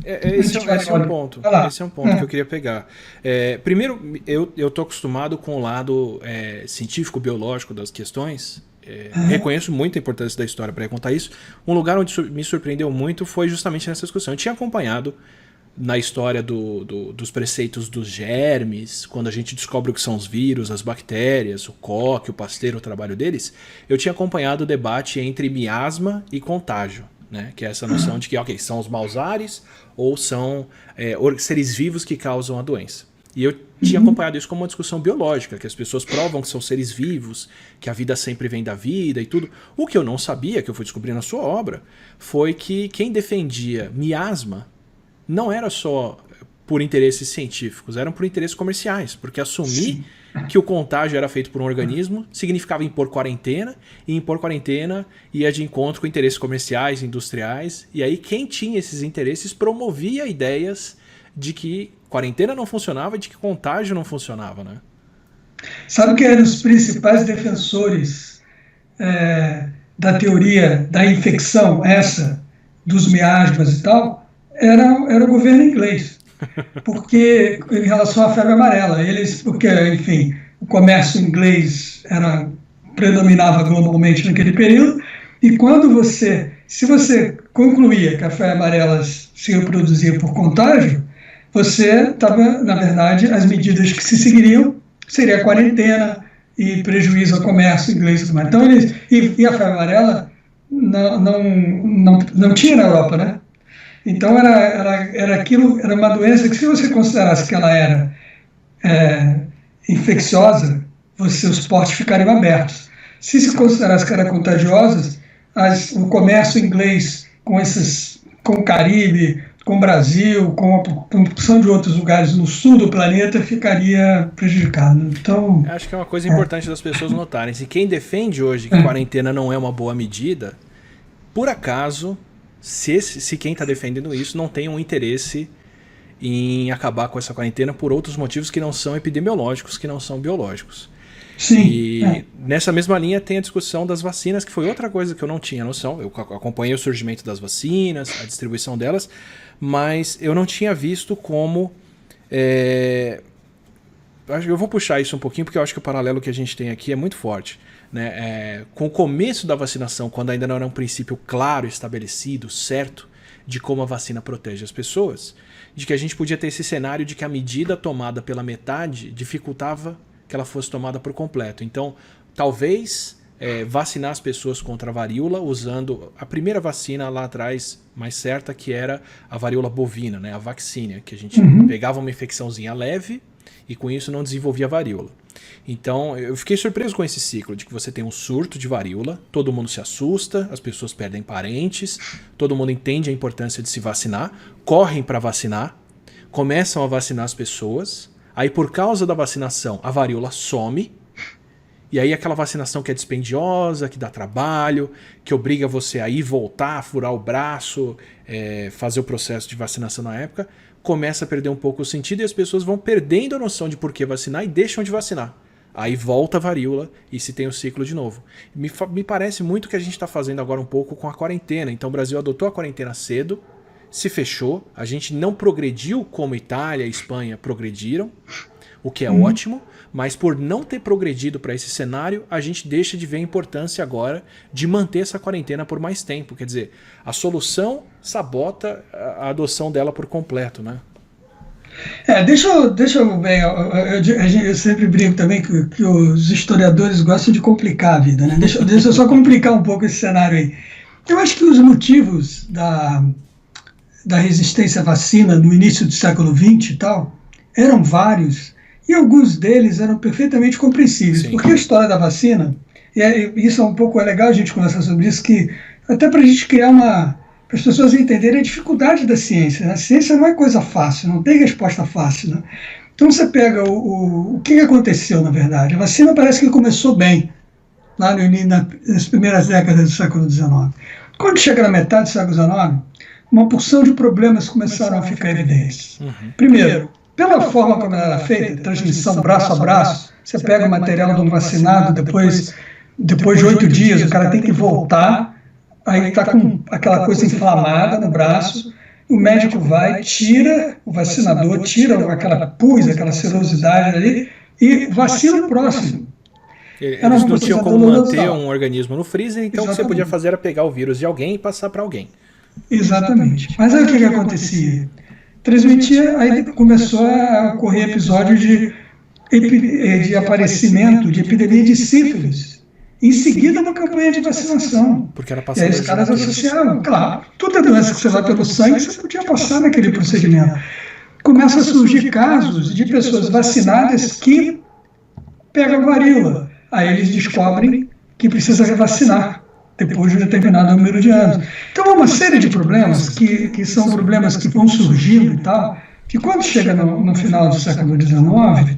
Esse é um ponto. Vai lá. Esse é um ponto que eu queria pegar. Primeiro, eu estou acostumado com o lado científico-biológico das questões. Reconheço muito a importância da história para contar isso. Um lugar onde me surpreendeu muito foi justamente nessa discussão. Eu tinha acompanhado na história dos preceitos dos germes, quando a gente descobre o que são os vírus, as bactérias, o Koch, o Pasteur, o trabalho deles, eu tinha acompanhado o debate entre miasma e contágio, né? Que é essa noção de que, ok, são os maus-ares ou são seres vivos que causam a doença. E eu tinha acompanhado isso como uma discussão biológica, que as pessoas provam que são seres vivos, que a vida sempre vem da vida e tudo. O que eu não sabia, que eu fui descobrir na sua obra, foi que quem defendia miasma não era só por interesses científicos, eram por interesses comerciais, porque assumir que o contágio era feito por um organismo significava impor quarentena, e impor quarentena ia de encontro com interesses comerciais, industriais, e aí quem tinha esses interesses promovia ideias de que quarentena não funcionava e de que contágio não funcionava, né? Sabe que eram os principais defensores da teoria da infecção, essa, dos miasmas e tal, era o governo inglês, porque em relação à febre amarela, porque, enfim, o comércio inglês predominava globalmente naquele período, e se você concluía que a febre amarela se reproduzia por contágio, você estava, na verdade, as medidas que se seguiriam seria a quarentena e prejuízo ao comércio inglês e tudo mais. Então, e a febre amarela não tinha na Europa, né? Então era uma doença que, se você considerasse que ela era infecciosa, os portos ficariam abertos. Se considerasse que era contagiosa, o comércio inglês com o Caribe, com o Brasil, com a porção de outros lugares no sul do planeta ficaria prejudicado. Então, acho que é uma coisa importante das pessoas notarem. Se quem defende hoje que quarentena não é uma boa medida, por acaso, se quem está defendendo isso não tem um interesse em acabar com essa quarentena por outros motivos que não são epidemiológicos, que não são biológicos. Sim. E nessa mesma linha tem a discussão das vacinas, que foi outra coisa que eu não tinha noção. Eu acompanhei o surgimento das vacinas, a distribuição delas, mas eu não tinha visto como... Eu vou puxar isso um pouquinho, porque eu acho que o paralelo que a gente tem aqui é muito forte, né? Com o começo da vacinação, quando ainda não era um princípio claro, estabelecido, certo, de como a vacina protege as pessoas, de que a gente podia ter esse cenário de que a medida tomada pela metade dificultava que ela fosse tomada por completo. Então, talvez vacinar as pessoas contra a varíola usando a primeira vacina lá atrás, mais certa, que era a varíola bovina, né? A vacina, que a gente pegava uma infecçãozinha leve e com isso não desenvolvia varíola. Então, eu fiquei surpreso com esse ciclo de que você tem um surto de varíola, todo mundo se assusta, as pessoas perdem parentes, todo mundo entende a importância de se vacinar, correm para vacinar, começam a vacinar as pessoas, aí por causa da vacinação a varíola some, e aí aquela vacinação que é dispendiosa, que dá trabalho, que obriga você a ir voltar, furar o braço, fazer o processo de vacinação na época, começa a perder um pouco o sentido e as pessoas vão perdendo a noção de por que vacinar e deixam de vacinar. Aí volta a varíola e se tem o ciclo de novo. Me parece muito que a gente está fazendo agora um pouco com a quarentena. Então o Brasil adotou a quarentena cedo, se fechou, a gente não progrediu como Itália e Espanha progrediram, o que é ótimo, mas por não ter progredido para esse cenário, a gente deixa de ver a importância agora de manter essa quarentena por mais tempo. Quer dizer, a solução sabota a adoção dela por completo, né? Deixa eu bem, eu sempre brinco também que os historiadores gostam de complicar a vida, né? Deixa eu só complicar um pouco esse cenário aí. Eu acho que os motivos da resistência à vacina no início do século XX e tal eram vários, e alguns deles eram perfeitamente compreensíveis. Sim. Porque a história da vacina, isso é legal a gente conversar sobre isso, que até para a gente criar para as pessoas entenderem a dificuldade da ciência, né? A ciência não é coisa fácil, não tem resposta fácil, né? Então você pega o que aconteceu, na verdade. A vacina parece que começou bem, lá nas primeiras décadas do século XIX. Quando chega na metade do século XIX, uma porção de problemas começaram a ficar evidentes. Primeiro, pela forma como ela era feita, transmissão braço a braço, você pega o material de um vacinado, depois de 8 dias o cara tem que voltar, aí está com aquela coisa inflamada no braço, o médico vai, tira, o vacinador tira aquela pus, aquela serosidade ali e vacina o próximo. Eles não tinham como manter um organismo no freezer, então o que você podia fazer era pegar o vírus de alguém e passar para alguém. Exatamente. Mas aí o que acontecia? Transmitia, aí começou a ocorrer episódios de aparecimento, de epidemia de sífilis. Em seguida, uma campanha de vacinação. Porque era e aí os caras associaram, claro, toda doença que você vai pelo sangue, você podia passar naquele procedimento. Começa a surgir casos de pessoas vacinadas que pegam varíola. Aí eles descobrem que precisa revacinar depois de um determinado número de anos. Então há uma série de problemas que são problemas que vão surgindo e tal, que quando chega no final do século XIX,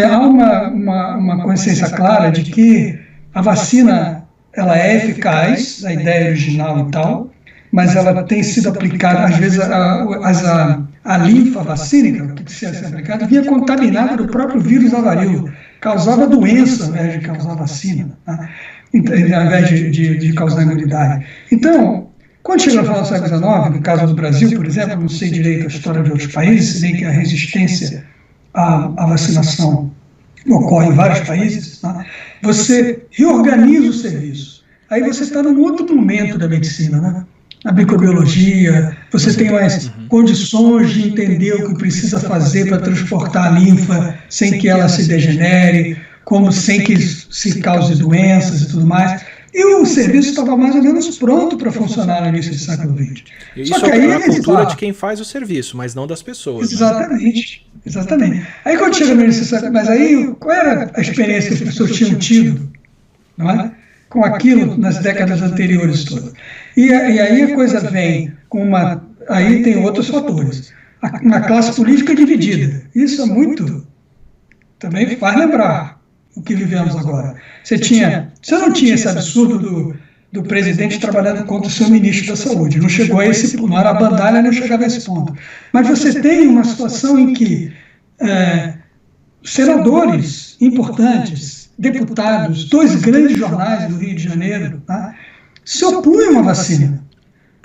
há uma consciência clara de que a vacina ela é eficaz, a ideia original e tal, mas ela tem sido aplicada, às vezes a linfa vacínica, que precisa ser aplicada, vinha contaminada do próprio vírus da varíola, causava doença ao invés de causar vacina, né? Ao invés de causar imunidade. Então, quando chega no final do século XIX, no caso do Brasil, por exemplo, não sei direito a história de outros países, nem que a resistência à vacinação ocorre em vários países, né? Você reorganiza o serviço. Aí você está num outro momento da medicina, né? A microbiologia, você tem mais condições de entender o que precisa fazer para transportar a linfa sem que ela se degenere, como sem que se cause doenças e tudo mais. E o serviço estava mais ou menos pronto para funcionar no início do século XX. Isso Só que aí é a cultura de quem faz o serviço, mas não das pessoas. Exatamente, né? Exatamente. Aí quando chega no início do século, mas aí qual era a experiência que as pessoas tinham tido, não é? Com aquilo nas décadas anteriores todas. E aí a coisa vem com uma... Aí tem outros fatores. Uma classe política dividida. Isso é muito... Também faz lembrar o que vivemos agora. Você não tinha esse absurdo do presidente trabalhando contra o seu ministro da Saúde. Não chegou a esse ponto. Não era a bandalha, não chegava a esse ponto. Mas você tem uma situação em que senadores importantes, deputados, dois grandes jornais do Rio de Janeiro, tá, se opunham à vacina,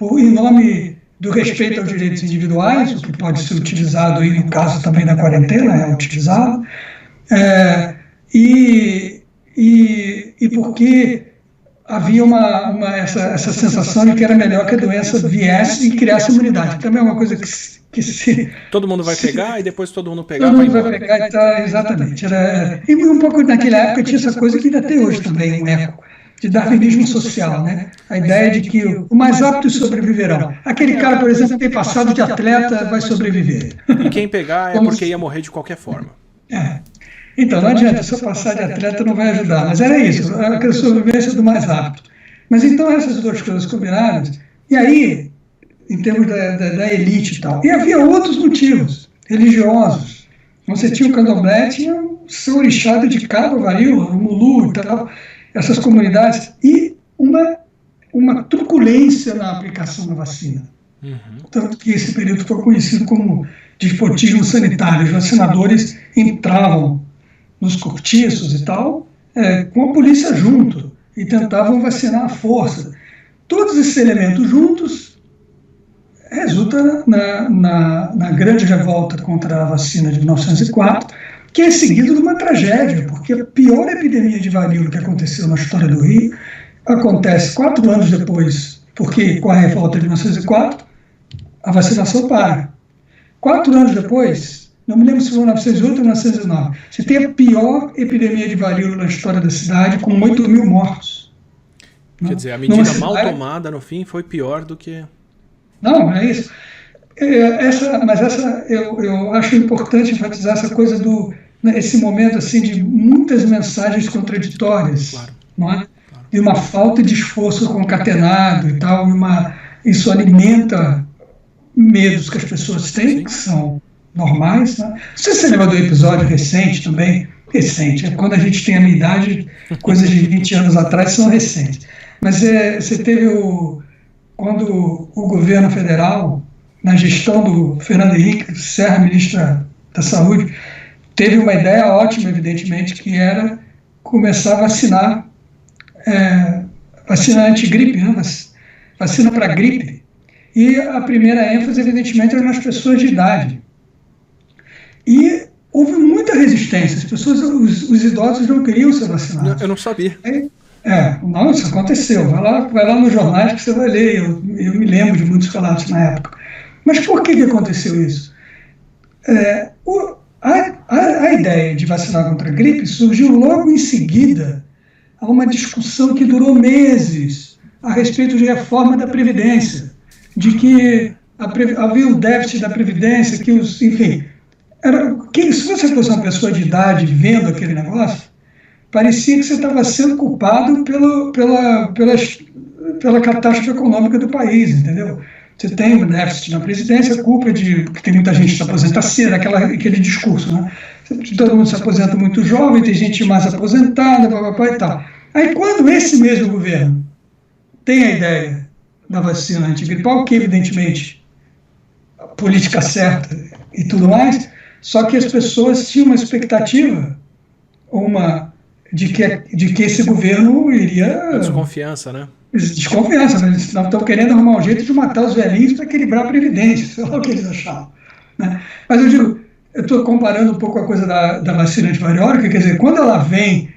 em nome do respeito aos direitos individuais, o que pode ser utilizado aí no caso também da quarentena, é utilizado, e porque havia essa sensação de que era melhor que a doença viesse e criasse imunidade. Também é uma coisa que se... Todo mundo vai pegar e depois todo mundo pegar. Todo mundo vai pegar e tal, exatamente. E um pouco naquela época tinha essa coisa que ainda tem hoje também, um eco, de darwinismo social, né? A ideia de que o mais aptos sobreviverão. Aquele cara, por exemplo, que tem passado de atleta vai sobreviver. E quem pegar é porque ia morrer de qualquer forma. Então, não adianta, se eu passar de atleta não vai ajudar. Mas era isso, a sobrevivência do mais apto. Mas então essas duas coisas combinadas, e aí, em termos da elite e tal, e havia outros motivos religiosos. Você tinha o candomblé, tinha o seu orixá dedicado ao varíola, o mulu e tal, essas comunidades, e uma truculência na aplicação da vacina. Tanto que esse período foi conhecido como despotismo sanitário. Os vacinadores entravam nos cortiços e tal, com a polícia junto, e tentavam vacinar à força. Todos esses elementos juntos resulta na grande revolta contra a vacina de 1904, que é seguido de uma tragédia, porque a pior epidemia de varíola que aconteceu na história do Rio acontece 4 anos depois, porque com a revolta de 1904, a vacinação para. 4 anos depois, não me lembro se foi 1908 ou 1909, você tem a pior epidemia de varíola na história da cidade, com 8 mil mortos. Quer dizer, a medida mal tomada, no fim, foi pior do que... Não, é isso. Eu acho importante enfatizar essa coisa esse momento assim, de muitas mensagens contraditórias, claro. Não é? Claro. E uma falta de esforço concatenado e tal, isso alimenta medos que as pessoas têm, que são normais. Né? Não sei se você lembra do episódio recente também, quando a gente tem a minha idade, coisas de 20 anos atrás são recentes. Mas você teve quando o governo federal, na gestão do Fernando Henrique Serra, ministra da Saúde, teve uma ideia ótima, evidentemente, que era começar a vacinar, vacina antigripe, né? Vacina para gripe. e a primeira ênfase, evidentemente, era nas pessoas de idade. E houve muita resistência, os idosos não queriam ser vacinados. Eu não sabia. Não, isso aconteceu. Vai lá nos jornais que você vai ler. Eu me lembro de muitos relatos na época. Mas por que aconteceu isso? A ideia de vacinar contra a gripe surgiu logo em seguida a uma discussão que durou meses a respeito de reforma da Previdência, de que havia o déficit da Previdência, enfim. Se você fosse uma pessoa de idade vendo aquele negócio, parecia que você estava sendo culpado pela catástrofe econômica do país, entendeu? Você tem um déficit na Previdência, culpa de que tem muita gente que se aposenta cedo, aquele discurso, né? Todo mundo se aposenta muito jovem, tem gente mais aposentada, e tal. Aí quando esse mesmo governo tem a ideia da vacina antigripal, que evidentemente a política certa e tudo mais, só que as pessoas tinham uma expectativa, de que esse governo iria... Desconfiança, né? Desconfiança, né? Eles estão querendo arrumar um jeito de matar os velhinhos para equilibrar a Previdência, sei lá o que eles achavam, né? Mas eu estou comparando um pouco a coisa da vacina antivariólica, quer dizer, quando ela vem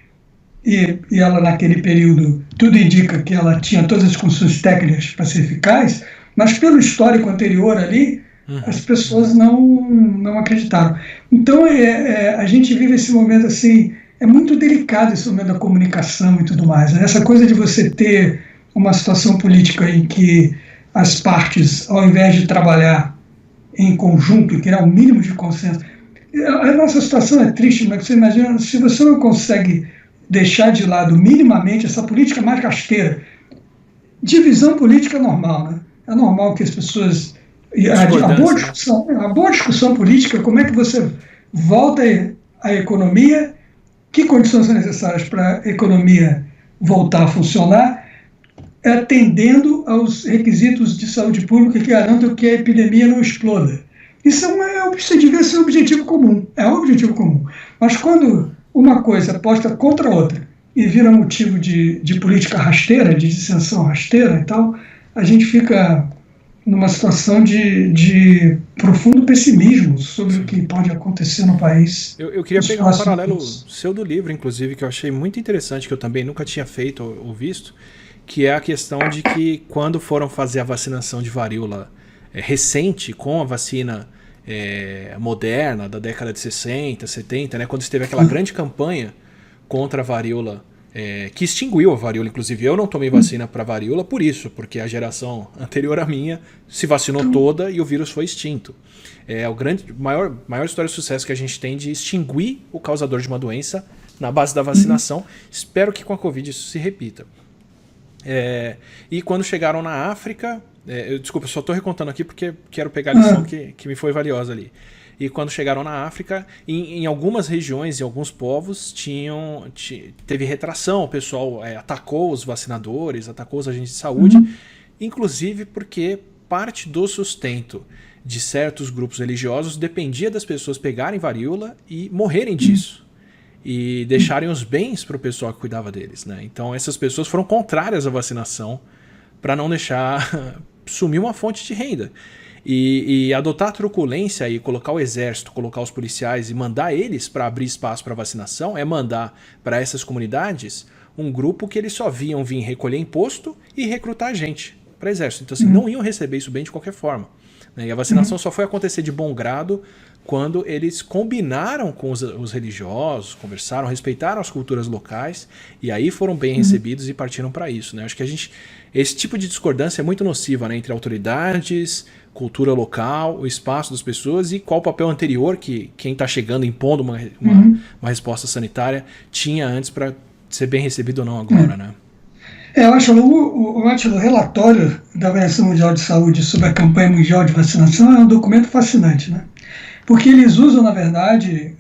e ela naquele período, tudo indica que ela tinha todas as condições técnicas para ser eficaz, mas pelo histórico anterior ali, as pessoas não acreditaram. Então, a gente vive esse momento assim, é muito delicado esse momento da comunicação e tudo mais, né? Essa coisa de você ter uma situação política em que as partes, ao invés de trabalhar em conjunto e criar um mínimo de consenso, a nossa situação é triste, mas você imagina, se você não consegue deixar de lado minimamente essa política mais rasteira, divisão política é normal, né? É normal que as pessoas... A boa discussão política, como é que você volta a economia, que condições são necessárias para a economia voltar a funcionar, atendendo aos requisitos de saúde pública que garantam que a epidemia não exploda. Isso devia ser um objetivo comum, é um objetivo comum. Mas quando uma coisa é posta contra a outra e vira motivo de política rasteira, de dissensão rasteira e tal, a gente fica numa situação de profundo pessimismo sobre o que pode acontecer no país. Eu queria pegar um paralelo seu do livro, inclusive, que eu achei muito interessante, que eu também nunca tinha feito ou visto, que é a questão de que quando foram fazer a vacinação de varíola recente, com a vacina moderna da década de 60, 70, né, quando esteve aquela grande campanha contra a varíola, que extinguiu a varíola, inclusive eu não tomei vacina para varíola por isso, porque a geração anterior à minha se vacinou toda e o vírus foi extinto. É a maior história de sucesso que a gente tem de extinguir o causador de uma doença na base da vacinação. Espero que com a Covid isso se repita. E quando chegaram na África, desculpa, eu só estou recontando aqui porque quero pegar a lição que me foi valiosa ali. E quando chegaram na África, em algumas regiões e alguns povos teve retração, o pessoal atacou os vacinadores, atacou os agentes de saúde, inclusive porque parte do sustento de certos grupos religiosos dependia das pessoas pegarem varíola e morrerem disso. E deixarem os bens para o pessoal que cuidava deles, né? Então essas pessoas foram contrárias à vacinação para não deixar sumir uma fonte de renda. E adotar a truculência e colocar o exército, colocar os policiais e mandar eles para abrir espaço para vacinação é mandar para essas comunidades um grupo que eles só viam vir recolher imposto e recrutar gente para exército. Então assim, não iam receber isso bem de qualquer forma, né? E a vacinação só foi acontecer de bom grado quando eles combinaram com os religiosos, conversaram, respeitaram as culturas locais, e aí foram bem recebidos e partiram para isso, né? Acho que esse tipo de discordância é muito nociva, né, entre autoridades, cultura local, o espaço das pessoas e qual o papel anterior que quem está chegando impondo uma resposta sanitária tinha antes para ser bem recebido ou não agora, né? Eu acho o relatório da Organização Mundial de Saúde sobre a campanha mundial de vacinação é um documento fascinante, né? Porque eles usam, na verdade,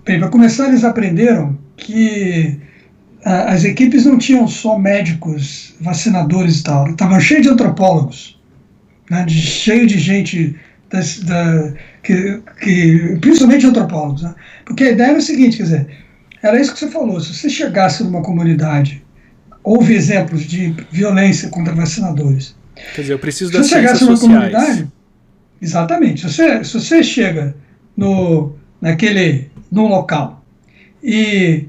para começar, eles aprenderam que as equipes não tinham só médicos, vacinadores e tal, estavam cheios de antropólogos, né, cheio de gente, principalmente antropólogos, né? Porque a ideia era o seguinte, quer dizer, era isso que você falou, se você chegasse numa comunidade, houve exemplos de violência contra vacinadores, Quer dizer, eu preciso Se das você chegasse ciências numa sociais. comunidade, exatamente, se você chega num local e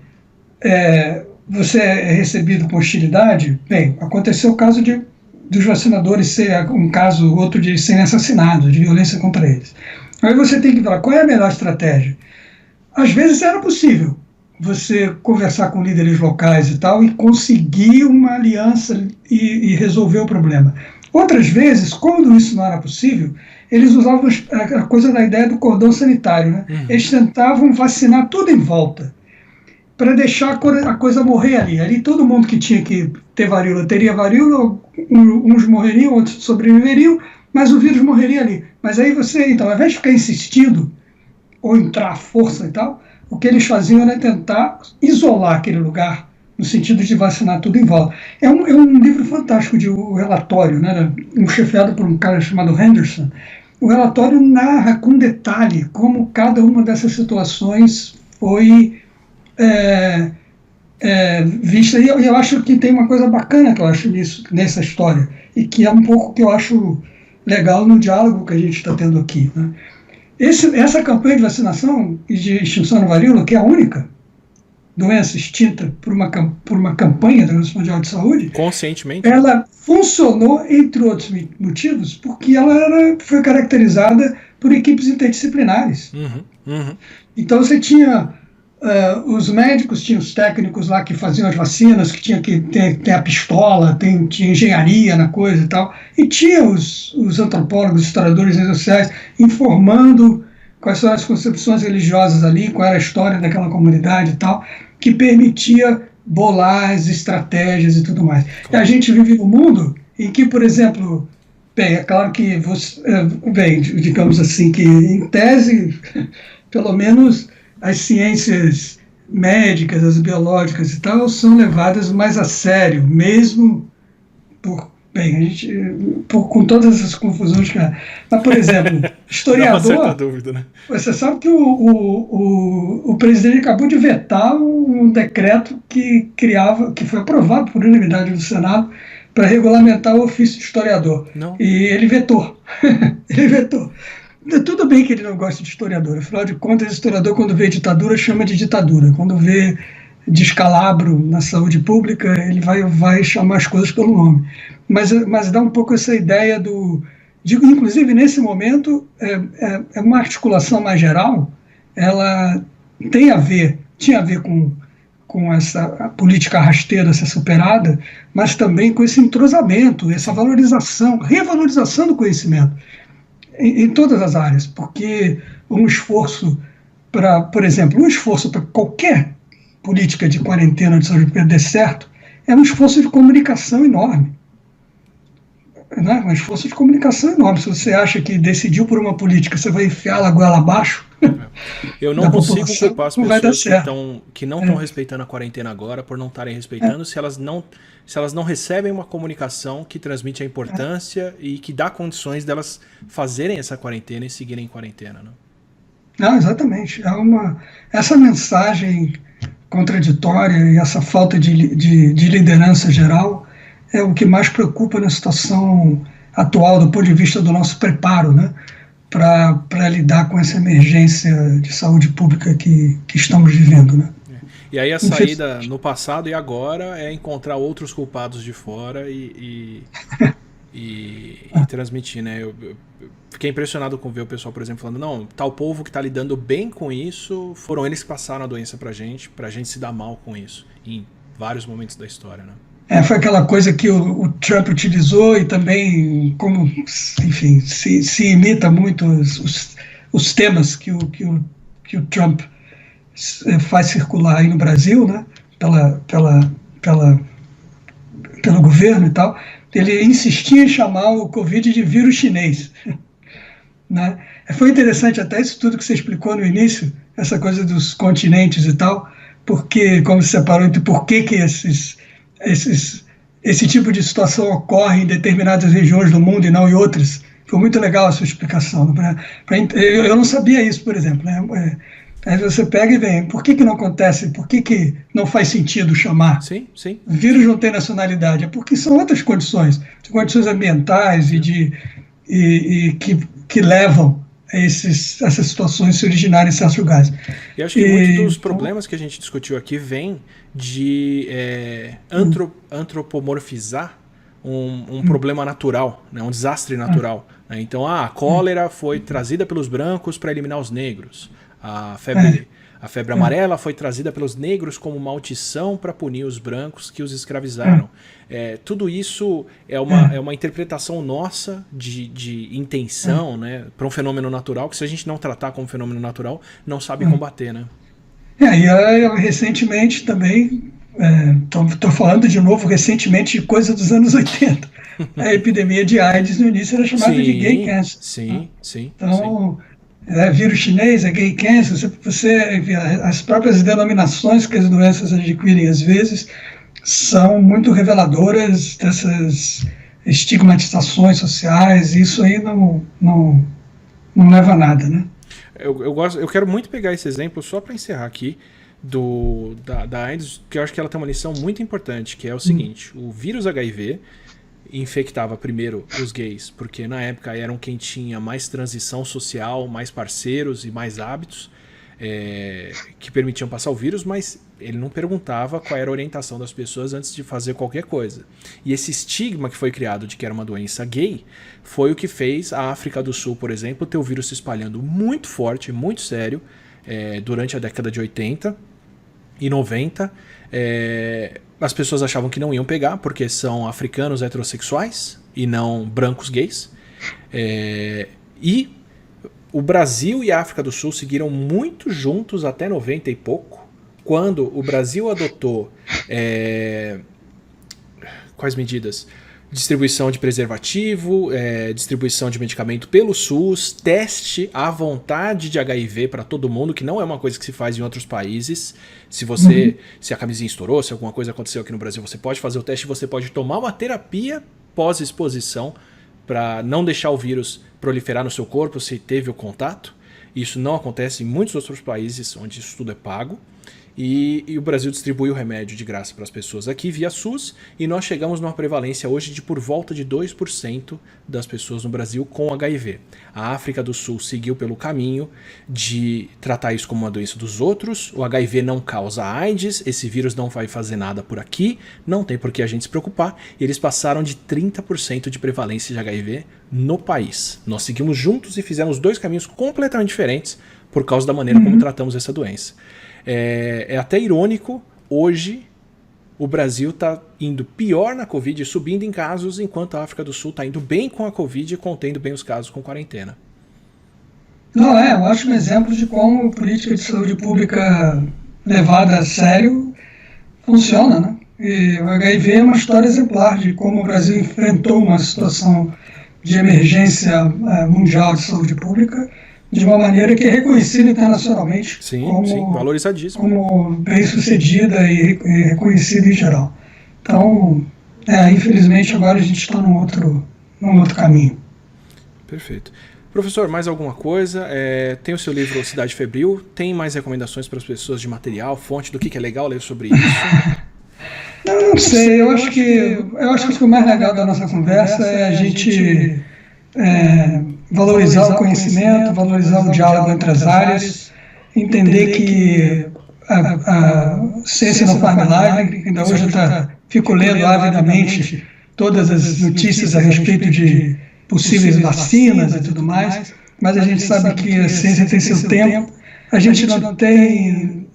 você é recebido com hostilidade, bem, aconteceu o caso dos vacinadores ser um caso, outro de serem assassinados, de violência contra eles. Aí você tem que falar, qual é a melhor estratégia? Às vezes era possível você conversar com líderes locais e tal e conseguir uma aliança e resolver o problema. Outras vezes, quando isso não era possível, eles usavam a coisa da ideia do cordão sanitário, né? Eles tentavam vacinar tudo em volta para deixar a coisa morrer ali. Ali todo mundo que tinha que ter varíola teria varíola, uns morreriam, outros sobreviveriam, mas o vírus morreria ali. Mas aí você, então, ao invés de ficar insistindo ou entrar à força e tal, o que eles faziam era tentar isolar aquele lugar, no sentido de vacinar tudo em volta. É um livro fantástico, o relatório, né, chefiado por um cara chamado Henderson. O relatório narra com detalhe como cada uma dessas situações foi vista. E eu acho que tem uma coisa bacana que eu acho nessa história, e que é um pouco que eu acho legal no diálogo que a gente está tendo aqui, né? Essa campanha de vacinação e de extinção da varíola, que é a única doença extinta por uma campanha da Organização Mundial de Saúde, conscientemente, ela funcionou, entre outros motivos, porque ela foi caracterizada por equipes interdisciplinares. Então você tinha os médicos, tinha os técnicos lá que faziam as vacinas, que tinha que ter a pistola, tinha engenharia na coisa e tal, e tinha os antropólogos, historiadores sociais informando quais são as concepções religiosas ali, qual era a história daquela comunidade e tal, que permitia bolar as estratégias e tudo mais. E a gente vive num mundo em que, por exemplo, bem, é claro que digamos assim, que em tese, pelo menos as ciências médicas, as biológicas e tal, são levadas mais a sério, mesmo com todas essas confusões que há. Mas, por exemplo, historiador, dúvida, né? Você sabe que o presidente acabou de vetar um decreto que foi aprovado por unanimidade no Senado para regulamentar o ofício de historiador. Não. E ele vetou. Ele vetou. Tudo bem que ele não gosta de historiador, afinal de contas, historiador, quando vê ditadura, chama de ditadura. Quando vê descalabro na saúde pública, ele vai chamar as coisas pelo nome. Mas dá um pouco essa ideia inclusive, nesse momento, é uma articulação mais geral, ela tinha a ver com essa política rasteira ser superada, mas também com esse entrosamento, essa revalorização do conhecimento em todas as áreas, porque um esforço para, por exemplo, qualquer política de quarentena de saúde pública dê certo, é um esforço de comunicação enorme. Né? Um esforço de comunicação enorme. Se você acha que decidiu por uma política, você vai enfiar a goela abaixo. Eu não consigo culpar as pessoas que não estão respeitando a quarentena agora por não estarem respeitando se elas não recebem uma comunicação que transmite a importância e que dá condições delas fazerem essa quarentena e seguirem em quarentena. Né? Não, exatamente. Essa mensagem contraditória e essa falta de liderança geral é o que mais preocupa na situação atual do ponto de vista do nosso preparo, né, para lidar com essa emergência de saúde pública que estamos vivendo. Né? E aí a saída no passado e agora é encontrar outros culpados de fora e transmitir. Né? Eu fiquei impressionado com ver o pessoal, por exemplo, falando, não, tal povo que está lidando bem com isso, foram eles que passaram a doença pra gente se dar mal com isso, em vários momentos da história, né? Foi aquela coisa que o Trump utilizou e também, como, enfim, se imita muito os temas que o Trump faz circular aí no Brasil, né, pelo governo e tal. Ele insistia em chamar o Covid de vírus chinês. Né? Foi interessante até isso tudo que você explicou no início, essa coisa dos continentes e tal, porque, como você separou entre por que esse tipo de situação ocorre em determinadas regiões do mundo e não em outras. Foi muito legal a sua explicação. Eu não sabia isso, por exemplo. Né? Aí você pega e vem, por que não acontece? Por que não faz sentido chamar? Sim, sim. O vírus não tem nacionalidade, é porque são outras condições, condições ambientais e que levam a essas situações se originarem em certos lugares. E acho que muitos dos problemas que a gente discutiu aqui vêm de antropomorfizar um problema natural, né, um desastre natural. Né? Então, a cólera foi trazida pelos brancos para eliminar os negros. A febre amarela foi trazida pelos negros como maldição para punir os brancos que os escravizaram. Tudo isso é uma interpretação nossa de intenção, né, para um fenômeno natural que, se a gente não tratar como fenômeno natural, não sabe combater. Né? E recentemente também, estou falando de novo recentemente de coisa dos anos 80, a epidemia de AIDS no início era chamada de gay cancer. Sim. Então, vírus chinês, gay cancer, as próprias denominações que as doenças adquirem às vezes são muito reveladoras dessas estigmatizações sociais, e isso aí não leva a nada, né? Eu quero muito pegar esse exemplo só para encerrar aqui da AIDS, que eu acho que ela tem uma lição muito importante, que é o seguinte: o vírus HIV infectava primeiro os gays, porque na época eram quem tinha mais transição social, mais parceiros e mais hábitos que permitiam passar o vírus, mas ele não perguntava qual era a orientação das pessoas antes de fazer qualquer coisa. E esse estigma que foi criado de que era uma doença gay foi o que fez a África do Sul, por exemplo, ter o vírus se espalhando muito forte, muito sério, durante a década de 80 e 90. As pessoas achavam que não iam pegar porque são africanos heterossexuais e não brancos gays. E o Brasil e a África do Sul seguiram muito juntos até 90 e pouco, quando o Brasil adotou quais medidas? Distribuição de preservativo, distribuição de medicamento pelo SUS, teste à vontade de HIV para todo mundo, que não é uma coisa que se faz em outros países. Se a camisinha estourou, se alguma coisa aconteceu aqui no Brasil, você pode fazer o teste, você pode tomar uma terapia pós-exposição para não deixar o vírus proliferar no seu corpo se teve o contato. Isso não acontece em muitos outros países onde isso tudo é pago. E o Brasil distribui o remédio de graça para as pessoas aqui via SUS, e nós chegamos numa prevalência hoje de por volta de 2% das pessoas no Brasil com HIV. A África do Sul seguiu pelo caminho de tratar isso como uma doença dos outros. O HIV não causa AIDS, esse vírus não vai fazer nada por aqui, não tem por que a gente se preocupar. E eles passaram de 30% de prevalência de HIV no país. Nós seguimos juntos e fizemos dois caminhos completamente diferentes por causa da maneira como tratamos essa doença. É até irônico, hoje o Brasil está indo pior na Covid, subindo em casos, enquanto a África do Sul está indo bem com a Covid e contendo bem os casos com quarentena. Não, um ótimo exemplo de como a política de saúde pública levada a sério funciona, né? E o HIV é uma história exemplar de como o Brasil enfrentou uma situação de emergência mundial de saúde pública de uma maneira que é reconhecida internacionalmente como valorizadíssima, como bem-sucedida e reconhecida em geral. Então, infelizmente, agora a gente está num outro caminho. Perfeito. Professor, mais alguma coisa? Tem o seu livro Cidade Febril? Tem mais recomendações para as pessoas de material, fonte, do que é legal ler sobre isso? Não sei, eu acho que o mais legal da nossa conversa é a gente valorizar o conhecimento, valorizar o diálogo entre as áreas, entender que a ciência não faz milagre. Ainda hoje fico lendo avidamente todas as notícias a respeito de possíveis vacinas e tudo mais, mas a gente sabe que a ciência tem seu tempo, a gente não tem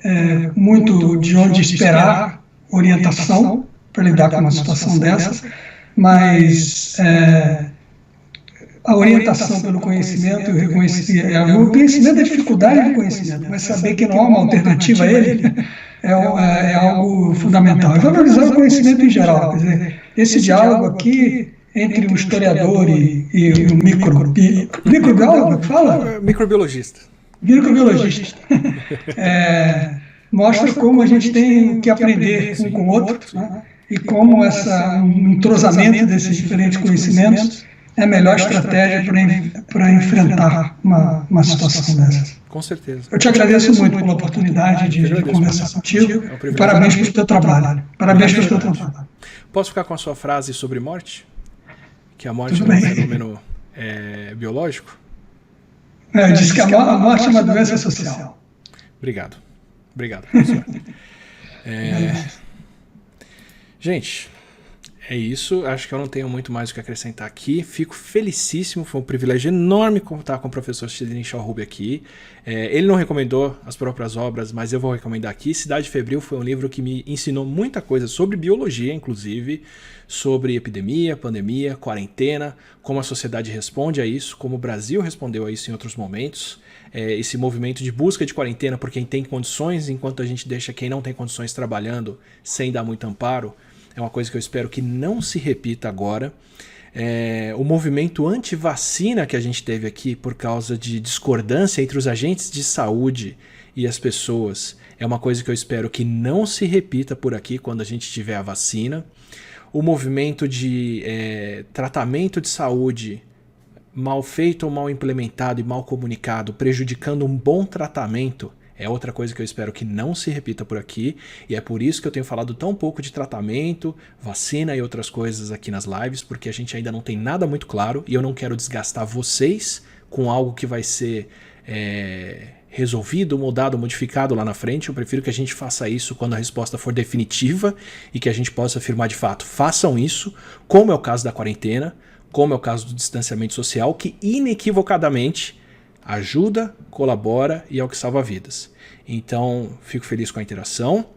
muito de onde esperar orientação para lidar com uma situação dessa, mas a orientação pelo conhecimento e o conhecimento é a dificuldade do conhecimento, mas saber que não há uma alternativa a ele é algo fundamental. E valorizar o conhecimento em geral. Quer dizer, esse diálogo aqui entre um historiador e um microbiólogo, fala? Microbiologista. Microbiologista. Mostra como a gente tem que aprender um com o outro, né? E como um entrosamento desses diferentes conhecimentos é a melhor estratégia para enfrentar uma situação dessa. Com certeza. Eu te agradeço muito pela oportunidade de conversar contigo. E parabéns pelo teu trabalho. Parabéns pelo teu trabalho. Posso ficar com a sua frase sobre morte? Que a morte não é um fenômeno biológico? Eu disse que a morte é uma doença social. Obrigado, professor. Gente, é isso. Acho que eu não tenho muito mais o que acrescentar aqui. Fico felicíssimo. Foi um privilégio enorme contar com o professor Sidney Schauhub aqui. Ele não recomendou as próprias obras, mas eu vou recomendar aqui. Cidade Febril foi um livro que me ensinou muita coisa sobre biologia, inclusive, sobre epidemia, pandemia, quarentena, como a sociedade responde a isso, como o Brasil respondeu a isso em outros momentos. Esse movimento de busca de quarentena por quem tem condições, enquanto a gente deixa quem não tem condições trabalhando sem dar muito amparo. É uma coisa que eu espero que não se repita agora. O movimento anti-vacina que a gente teve aqui por causa de discordância entre os agentes de saúde e as pessoas é uma coisa que eu espero que não se repita por aqui quando a gente tiver a vacina. O movimento de tratamento de saúde mal feito ou mal implementado e mal comunicado, prejudicando um bom tratamento, é outra coisa que eu espero que não se repita por aqui, e é por isso que eu tenho falado tão pouco de tratamento, vacina e outras coisas aqui nas lives, porque a gente ainda não tem nada muito claro e eu não quero desgastar vocês com algo que vai ser resolvido, mudado, modificado lá na frente. Eu prefiro que a gente faça isso quando a resposta for definitiva e que a gente possa afirmar de fato, façam isso, como é o caso da quarentena, como é o caso do distanciamento social, que inequivocadamente ajuda, colabora e é o que salva vidas. Então, fico feliz com a interação.